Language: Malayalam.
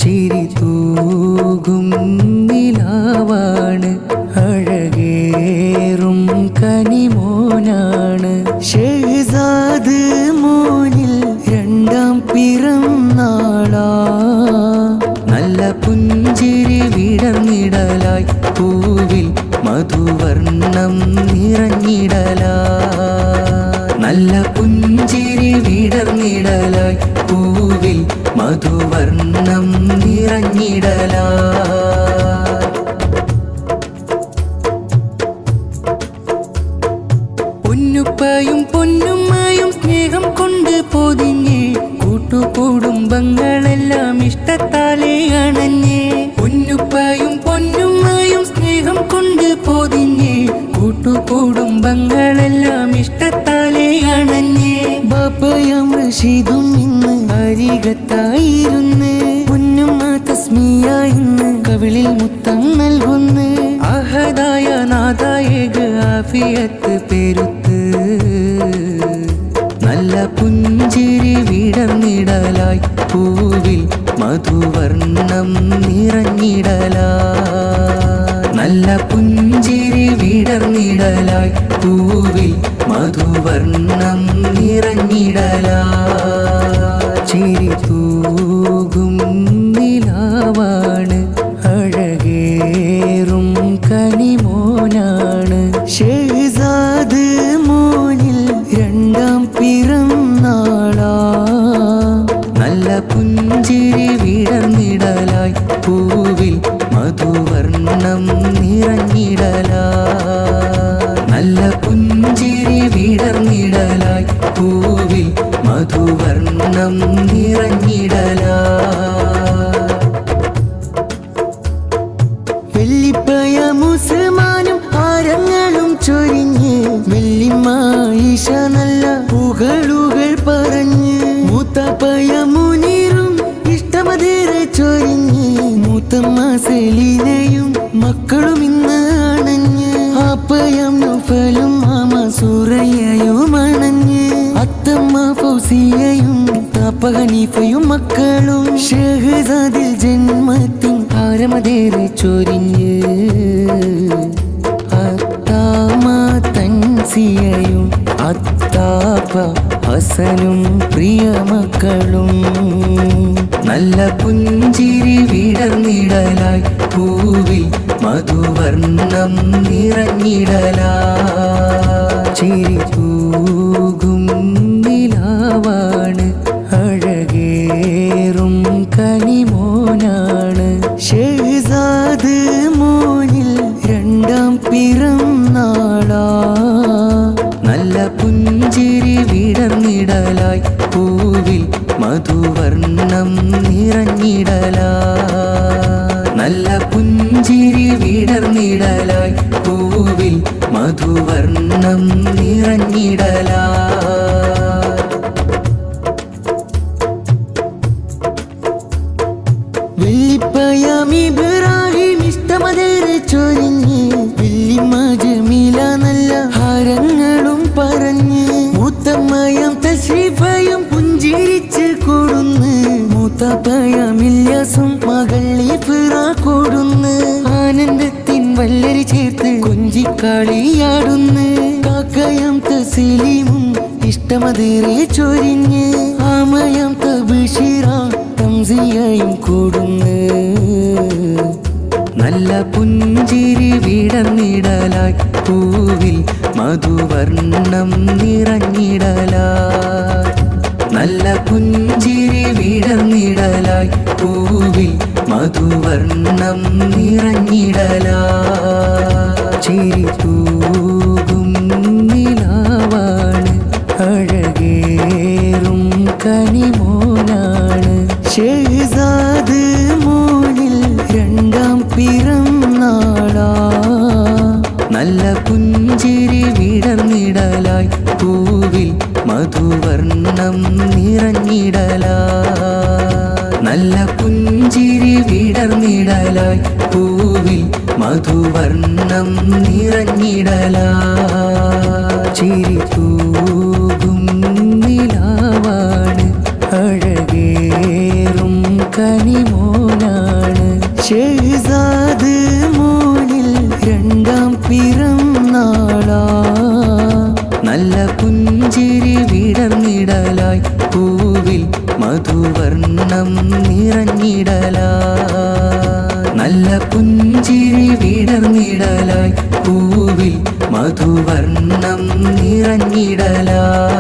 ചിരി തൂകും നിലാവാണ്, അഴകേറും കനിമോനാണ്. ഷഹ്സാദ് മോനിൽ രണ്ടാം പിറന്നാളാ, നല്ല പുഞ്ചിരി വിടർന്നിടലായി പൂവിൽ മധുവർണം നിറഞ്ഞിടലാ. നല്ല പുഞ്ചിരി വിടർന്നിടലായി പൂവിൽ മധുവർണം നിറഞ്ഞിടലാ. പൊന്നുപ്പായും പൊന്നുമ്മായും സ്നേഹം കൊണ്ട് പൊതിഞ്ഞ് കൂട്ടുകുടുംബങ്ങളെല്ലാം ഇഷ്ടത്താലേ അണഞ്ഞ്. പൊന്നുപ്പായും പൊന്നുമ്മായും സ്നേഹം കൊണ്ട് പൊതിഞ്ഞ് കൂട്ടുകുടുംബങ്ങളെല്ലാം ഇഷ്ടത്താലേ അണഞ്ഞ്. ബാപ്പയും റഷീദും ഇന്ന് അരികത്തായിരുന്ന്, പൊന്നുമ്മ തസ്മിയ ഇന്ന് കവിളിൽ മുത്തം നൽകുന്ന്. അഹദായ നാദായേക ആഫിയത്ത് പെരുത്ത്, നല്ല പുഞ്ചിരി വിടർന്നിടലായി പൂവിൽ മധുവർണം നിറഞ്ഞിടലാ. നല്ല പുഞ്ചിരി വിടർന്നിടലായി പൂവിൽ മധുവർണം നിറഞ്ഞിടലാ. ചിരി തൂകും നിലാവാണ്, അഴകേറും കനിമോനാണ്. ഷഹ്സാദ് മോനിൽ രണ്ടാം പിറന്നാളാ, നല്ല പുഞ്ചിരി വിടർന്നിടലായി പൂവിൽ മധുവർണം നിറഞ്ഞിടലാ. നല്ല പുഞ്ചിരി വിടർന്നിടലായി പൂവിൽ മധുവർണം നിറഞ്ഞിടലാ. വെള്ളിപ്പയ മുസ്മാനും ആരങ്ങളും ചൊരിഞ്ഞ്, വെള്ളിമായിഷ നല്ല പുകളുകൾ പറഞ്ഞ്. മൂത്തപ്പയ മുനീറും ഇഷ്ടമതേറെ ചൊരിഞ്ഞ്, മൂത്തമ്മ സെലീനയും മക്കളും ഇന്ന് അണഞ്ഞ്. ആപ്പയം നൗഫലും മാമ സൂറയ്യയും അണഞ്ഞ്. അത്തമ്മ ഫൗസിയയും താപ്പ ഹനീഫയും മക്കളും. ഷഹ്സാദിൽ ജന്മത്തിൻ ആരമതേറെ ചൊരിഞ്ഞ്, അത്താമ തൻസിയയും അത്താപ്പ ഹസനും പ്രിയ മക്കളും. നല്ല പുഞ്ചിരി വിടർന്നിടലായി പൂവിൽ മധുവർണം നിറഞ്ഞിടലാ. ചിരി തൂകും നിലാവാണ്, അഴകേറും കനിമോനാണ്. ഷഹ്സാദ് മോനിൽ രണ്ടാം പിറന്നാളാ, നല്ല പുഞ്ചിരി വിടർന്നിടലായി പൂവിൽ മധുവർണം നിറഞ്ഞിടലാ. നല്ല പുഞ്ചിരി വിടർന്നിടലായി പൂവിൽ മധുവർണം നിറഞ്ഞിടലാ. വെള്ളിപ്പയം ഇബ്രാഹിം ഇഷ്ടമതേറെ ചൊരിഞ്ഞ്, വെള്ളിമ്മ ജമീല നല്ല ഹാരങ്ങളും പറഞ്ഞ്. മൂത്തമ്മയും തശ്രീഫയും പുഞ്ചിരിച്ച് കൊടുന്ന്, മൂത്തപ്പയം ഇല്യാസും മകൾ ഇഫ്റ കൊടുന്ന്. ആനന്ദത്തിൻ വല്ലരി ചേർത്ത് കൊഞ്ചിക്കളിയാടുന്ന്. കാക്കയം തസ്ലീമും ഇഷ്ടമതേറെ ചൊരിഞ്ഞ്, ആമയം തബ്ശീറ തംസിയയും കൂടുന്ന്. നല്ല പുഞ്ചിരി വിടർന്നിടലായി പൂവിൽ മധുവർണം നിറഞ്ഞിടലാ. നല്ല പുഞ്ചിരി വിടർന്നിടലായി പൂവിൽ മധുവർണം നിറഞ്ഞിടലാ. ചിരി തൂകും നിലാവാണ്, അഴകേറും കനിമോനാണ്. ഷഹ്സാദ് മോനിൽ രണ്ടാം പിറന്നാളാ, നല്ല പുഞ്ചിരി വിടർന്നിടലായി പൂവിൽ മധുവർണം നിറഞ്ഞിടലാ. നല്ല പുഞ്ചിരി വിടർന്നിടലായി പൂവിൽ മധുവർണം നിറഞ്ഞിടലാ. ചിരി തൂകും നിലാവാണ്, രണ്ടാം പിറന്നാളാ നല്ല പുഞ്ചിരി വിടർന്നിടലായി പൂവിൽ മധുവർണം നിറഞ്ഞിടലായി നല്ല പുഞ്ചിരി വിടർന്നിടലായി പൂവിൽ മധുവർണം നിറഞ്ഞിടലായി